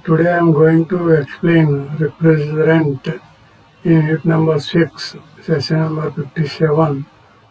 Today I am going to explain refrigerant in unit number 6, session number 57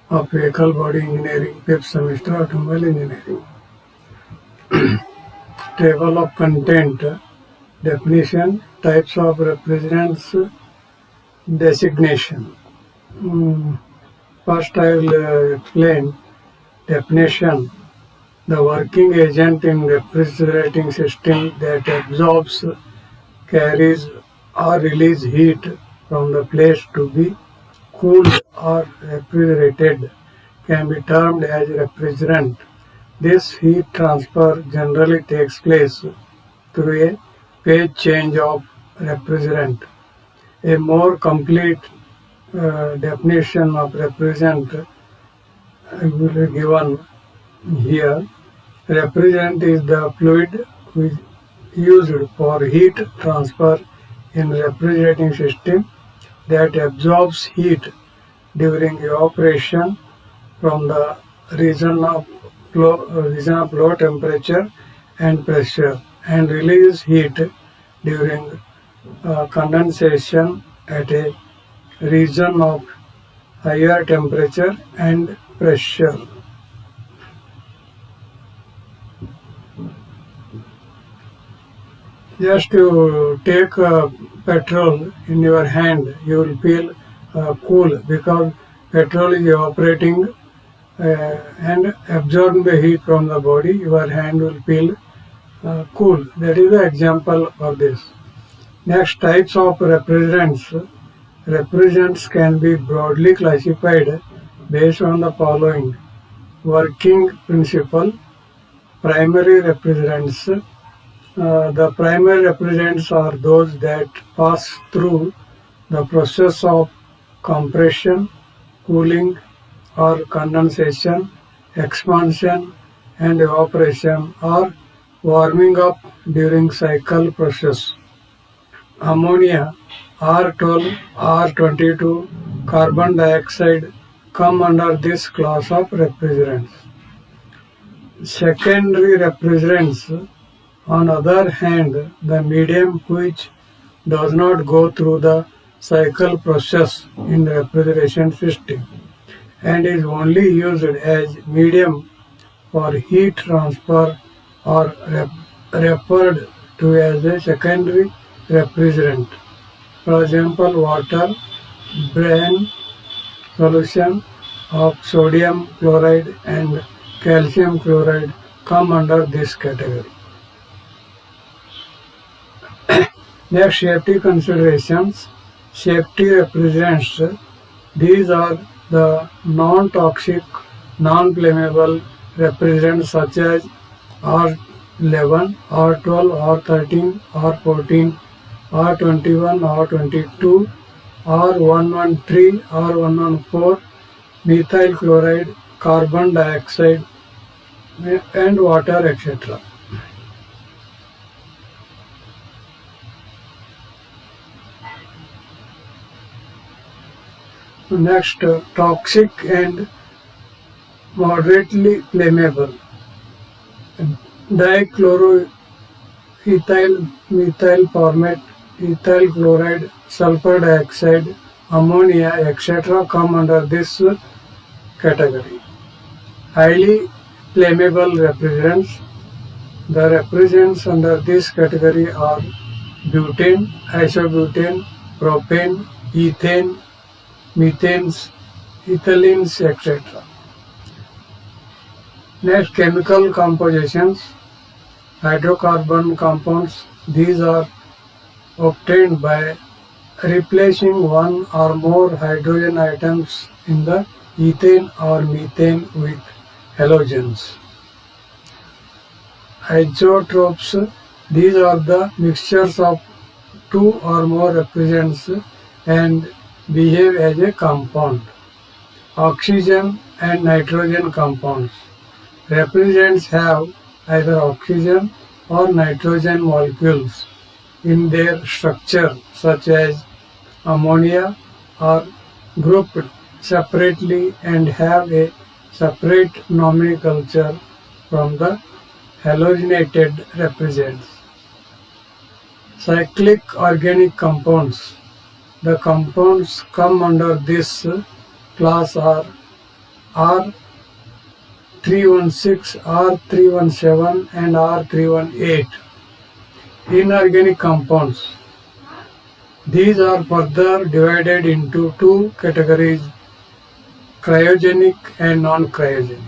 of Vehicle Body Engineering, 5th semester Automobile Engineering. Table of content, definition, types of refrigerants, designation. First I will explain definition. The working agent in refrigerating system that absorbs, carries or releases heat from the place to be cooled or refrigerated can be termed as refrigerant. This heat transfer generally takes place through a phase change of refrigerant. A more complete definition of refrigerant will be given here. Refrigerant is the fluid used for heat transfer in refrigerating system that absorbs heat during evaporation from the region of low temperature and pressure and release heat during condensation at a region of higher temperature and pressure. Just to take petrol in your hand, you will feel cool because petrol is evaporating and absorbing the heat from the body. Your hand will feel cool. That is the example of this. Next, types of refrigerants. Refrigerants can be broadly classified based on the following. Working principle, primary refrigerants. The primary refrigerants are those that pass through the process of compression, cooling or condensation, expansion and evaporation or warming up during cycle process. Ammonia, R12, R22, carbon dioxide come under this class of refrigerants. Secondary refrigerants, on the other hand, the medium which does not go through the cycle process in the refrigeration system and is only used as medium for heat transfer or referred to as a secondary refrigerant. For example, water, brine solution of sodium chloride and calcium chloride come under this category. Next, safety considerations. Safety refrigerants. These are the non-toxic, non-flammable refrigerants such as R11, R12, R13, R14, R21, R22, R113, R114, methyl chloride, carbon dioxide, and water, etc. Next, toxic and moderately flammable. Dichloroethyl, methyl formate, ethyl chloride, sulfur dioxide, ammonia, etc. come under this category. Highly flammable refrigerants. The refrigerants under this category are butane, isobutane, propane, ethane, methanes, ethylenes, etc. Next, chemical compositions. Hydrocarbon compounds. These are obtained by replacing one or more hydrogen atoms in the ethane or methane with halogens. Isotopes. These are the mixtures of two or more refrigerants and behave as a compound. Oxygen and nitrogen compounds. Refrigerants have either oxygen or nitrogen molecules in their structure, such as ammonia, are grouped separately and have a separate nomenclature from the halogenated refrigerants. Cyclic organic compounds. The compounds come under this class are R316, R317 and R318. Inorganic compounds. These are further divided into two categories, cryogenic and non-cryogenic.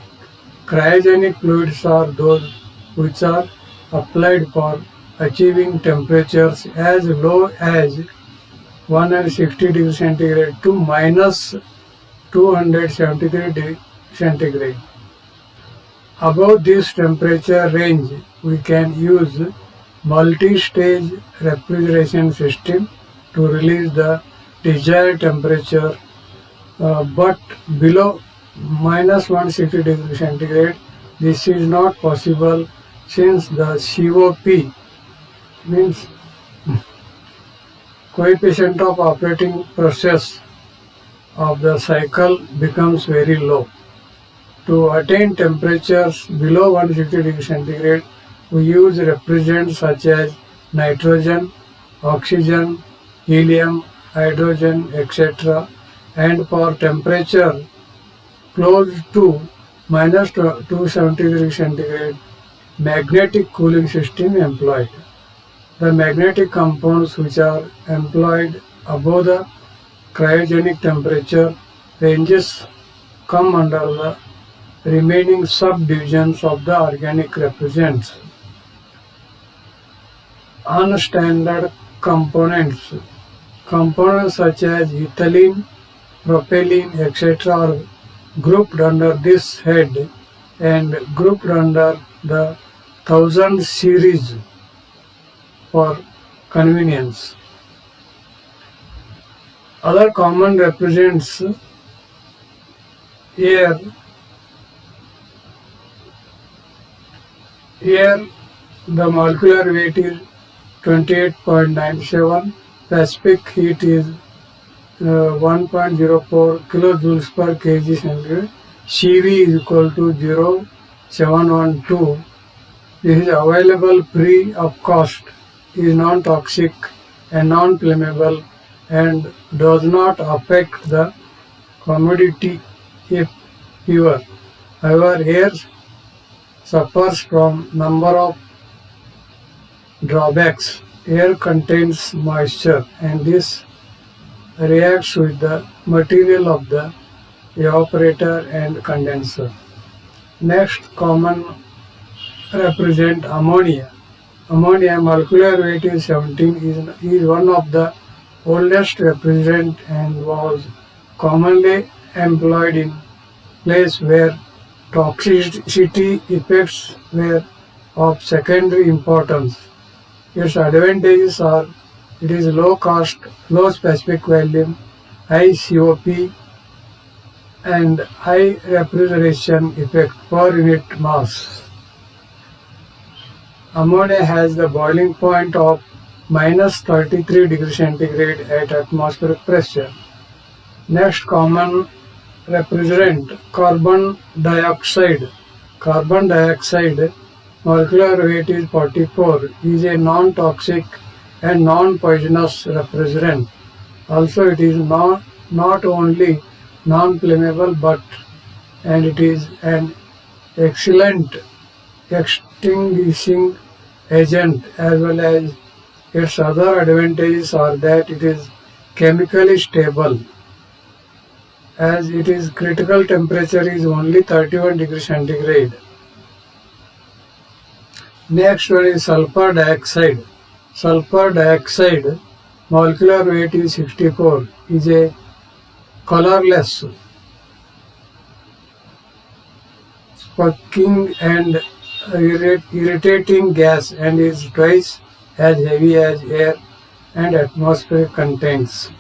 Cryogenic fluids are those which are applied for achieving temperatures as low as 160 degrees centigrade to minus 273 degrees centigrade. Above this temperature range, we can use multi-stage refrigeration system to release the desired temperature, but below minus 160 degrees centigrade, this is not possible since the COP means coefficient of operating process of the cycle becomes very low. To attain temperatures below 160 degrees centigrade, we use refrigerants such as nitrogen, oxygen, helium, hydrogen, etc. And for temperature close to minus 270 degrees centigrade, magnetic cooling system employed. The magnetic compounds which are employed above the cryogenic temperature ranges come under the remaining subdivisions of the organic refrigerants. Unstandard components. Components such as ethylene, propylene, etc. are grouped under this head and grouped under the 1000 series for convenience. Other common refrigerants: air. Air, the molecular weight is 28.97, specific heat is 1.04 kilojoules per kg centigrade. CV is equal to 0.712. This is available free of cost, is non-toxic and non-flammable and does not affect the commodity if pure. However, air suffers from number of drawbacks. Air contains moisture and this reacts with the material of the evaporator and condenser. Next common refrigerant, ammonia. Ammonia molecular weight is 17, is one of the oldest refrigerant and was commonly employed in places where toxicity effects were of secondary importance. Its advantages are it is low cost, low specific volume, high COP and high refrigeration effect per unit mass. Ammonia has the boiling point of minus 33 degrees centigrade at atmospheric pressure. Next common refrigerant, carbon dioxide. Carbon dioxide molecular weight is 44, is a non-toxic and non-poisonous refrigerant. Also it is not only non-flammable but and it is an excellent extinguishing agent, as well as its other advantages are that it is chemically stable, as it is critical temperature is only 31 degrees centigrade. Next one is sulfur dioxide. Sulfur dioxide molecular weight is 64, is a colorless, spuking and irritating gas and is twice as heavy as air and atmospheric contents.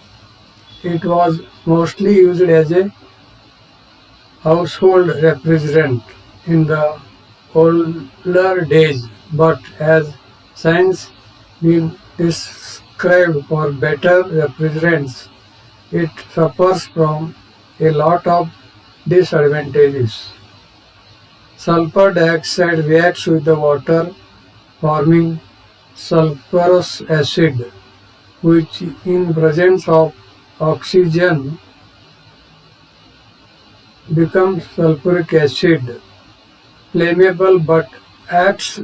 It was mostly used as a household refrigerant in the older days, but as science been described for better refrigerants, it suffers from a lot of disadvantages. Sulfur dioxide reacts with the water, forming sulfurous acid, which in presence of oxygen becomes sulfuric acid, flammable but acts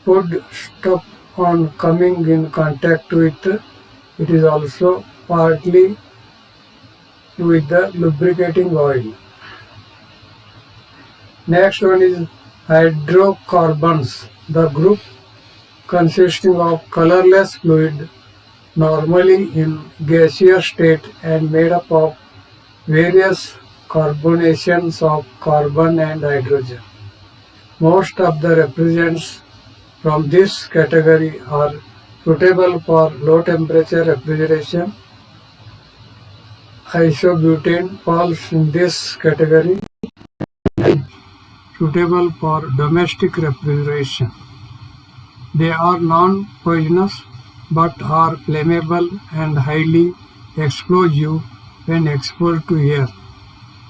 would stop on coming in contact with. It is also partly with the lubricating oil. Next one is hydrocarbons. The group consisting of colorless fluid, normally in gaseous state and made up of various carbonations of carbon and hydrogen. Most of the refrigerants from this category are suitable for low temperature refrigeration. Isobutane falls in this category, suitable for domestic refrigeration. They are non-poisonous but are flammable and highly explosive when exposed to air.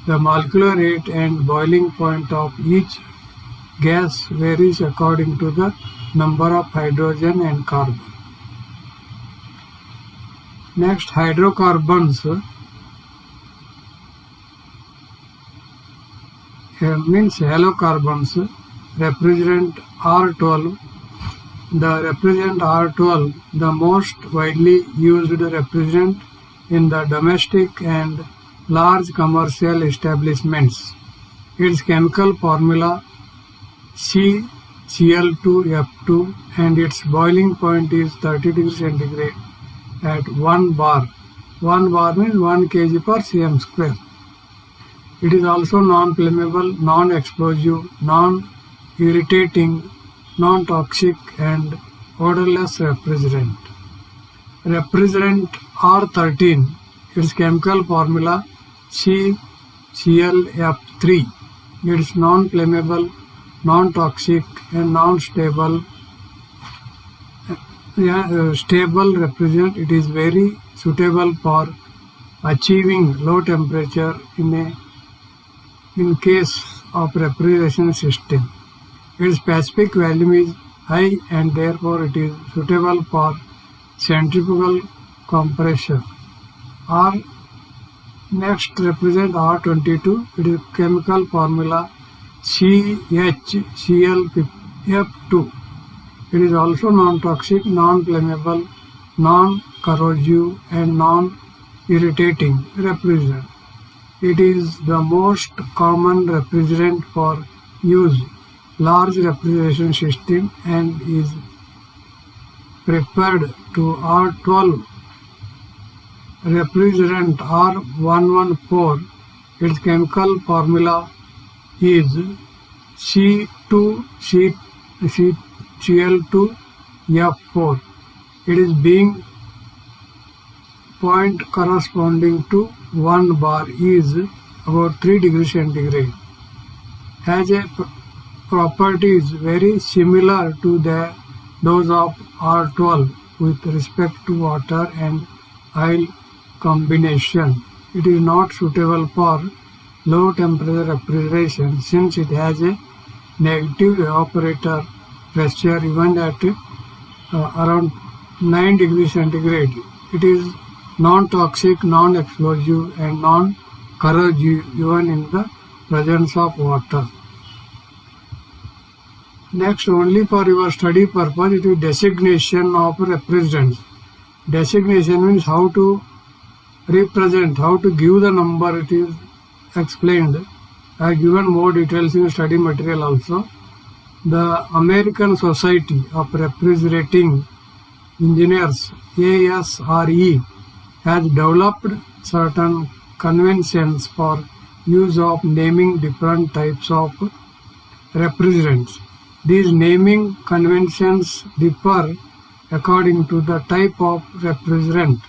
The molecular rate and boiling point of each gas varies according to the number of hydrogen and carbon. Next, hydrocarbons means halocarbons, refrigerant R12. The refrigerant R12, the most widely used refrigerant in the domestic and large commercial establishments. Its chemical formula CCl2F2 and its boiling point is 30 degrees centigrade at 1 bar. 1 bar means 1 kg per cm square. It is also non-flammable, non-explosive, non-irritating, non-toxic and odorless refrigerant. Refrigerant R13, its chemical formula CClF3. It is non-flammable, non-toxic and non-stable stable refrigerant. It is very suitable for achieving low temperature in case of refrigeration system. Its specific volume is high and therefore it is suitable for centrifugal compression. Next represent R22. It is chemical formula CHClF2. It is also non-toxic, non-flammable, non-corrosive and non-irritating refrigerant. It is the most common refrigerant for use large refrigeration system and is preferred to R12. Refrigerant R114, its chemical formula is C2Cl2F4. It is being point corresponding to 1 bar is about 3 degrees centigrade. Has a properties very similar to those of R12 with respect to water and oil combination. It is not suitable for low temperature refrigeration since it has a negative evaporator pressure even at around 9 degrees centigrade. It is non-toxic, non-explosive and non-corrosive even in the presence of water. Next, only for your study purpose, it is designation of refrigerants. Designation means how to represent, how to give the number. It is explained. I have given more details in study material also. The American Society of Refrigerating Engineers, ASRE, has developed certain conventions for use of naming different types of refrigerants. These naming conventions differ according to the type of refrigerant.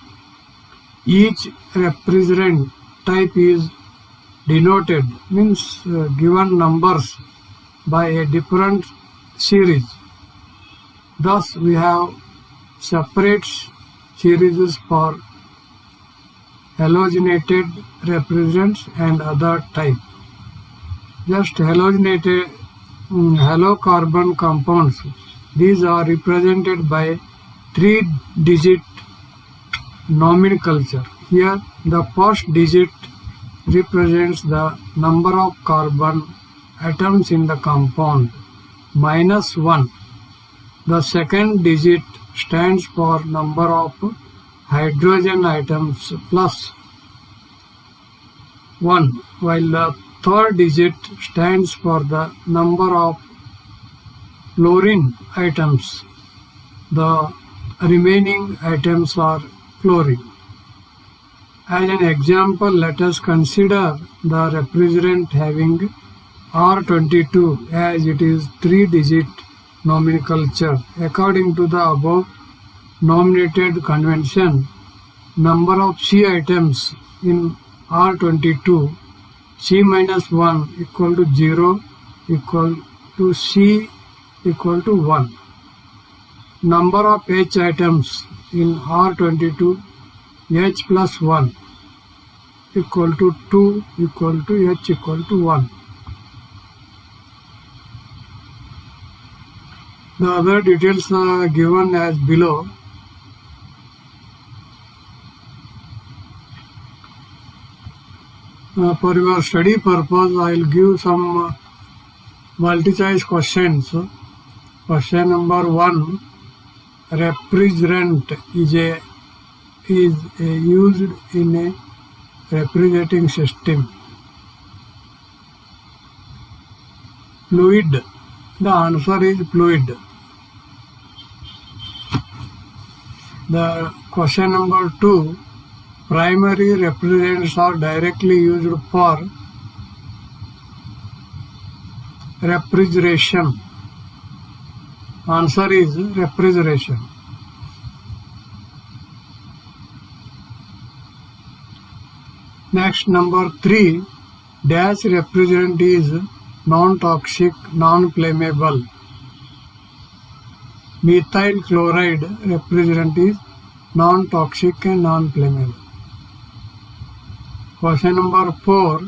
Each refrigerant type is denoted, means given numbers by a different series. Thus, we have separate series for halogenated refrigerants and other type. just halogenated halocarbon compounds. These are represented by 3-digit nomenclature. Here, the first digit represents the number of carbon atoms in the compound, -1. The second digit stands for number of hydrogen atoms, +1, while the third digit stands for the number of fluorine atoms. The remaining atoms are fluorine. As an example, let us consider the refrigerant having R22 as it is 3-digit nomenclature. According to the above nominated convention, number of C atoms in R22, C-1 equal to 0 equal to C equal to 1. Number of H atoms in R22, H plus 1 equal to 2 equal to H equal to 1. The other details are given as below. For your study purpose, I will give some multi-choice questions. Question number 1. Refrigerant is used in a refrigerating system. Fluid. The answer is fluid. The question number 2. Primary refrigerants are directly used for refrigeration. Answer is refrigeration. Next, number 3. Dash refrigerant is non-toxic, non-flammable. Methyl chloride refrigerant is non-toxic and non-flammable. Question number 4.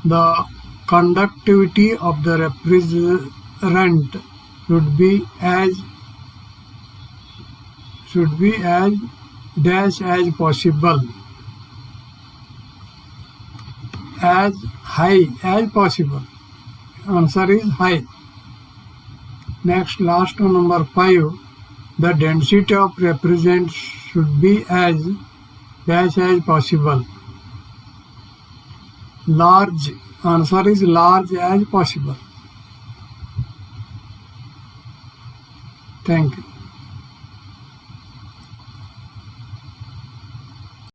The conductivity of the refrigerant should be as dash as possible. As high as possible. Answer is high. Next, last one, number 5. The density of refrigerant should be as dash as possible. Large. Answer is large as possible. Thank you.